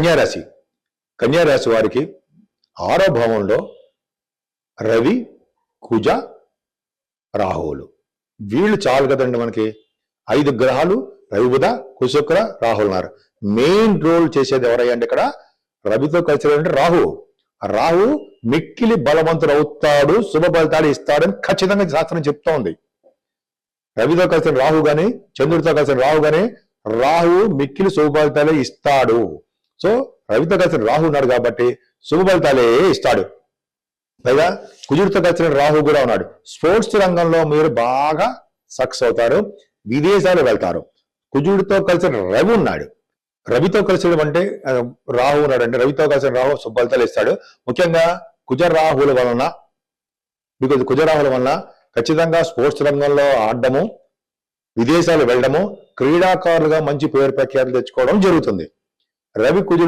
కన్యారాశి. కన్యారాశి వారికి 6వ భావంలో రవి, కుజ, రాహువులు. వీళ్ళు చాలు కదండి మనకి. 5 గ్రహాలు రవి, బుధ, కుజ, శుక్ర, రాహులు ఉన్నారు. మెయిన్ రోల్ చేసేది ఎవరయ్యా అంటే ఇక్కడ రవితో కలిసి రాహు. రాహు మిక్కిలి బలవంతుడు అవుతాడు, శుభ ఫలితాలు ఇస్తాడని ఖచ్చితంగా శాస్త్రం చెప్తా ఉంది. రవితో కలిసిన రాహు గాని, చంద్రుడితో కలిసిన రాహు గాని, రాహు మిక్కిలి శుభ ఫలితాలే ఇస్తాడు. సో రవితో కలిసిన రాహు ఉన్నాడు కాబట్టి శుభ ఫలితాలే ఇస్తాడు. పైగా కుజుడితో కలిసిన రాహు కూడా ఉన్నాడు. స్పోర్ట్స్ రంగంలో మీరు బాగా సక్సెస్ అవుతారు, విదేశాలు వెళ్తారు. కుజుడితో కలిసిన రవి ఉన్నాడు. రవితో కలిసి అంటే రాహు ఉన్నాడు అంటే రవితో కలిసిన రాహు శుభ ఫలితాలు ఇస్తాడు. ముఖ్యంగా కుజరాహుల వలన, బికాజ్ కుజరాహుల వలన ఖచ్చితంగా స్పోర్ట్స్ రంగంలో ఆడడము, విదేశాలు వెళ్ళడము, క్రీడాకారులుగా మంచి పేరు ప్రఖ్యాతులు తెచ్చుకోవడం జరుగుతుంది. రవి కుజుడు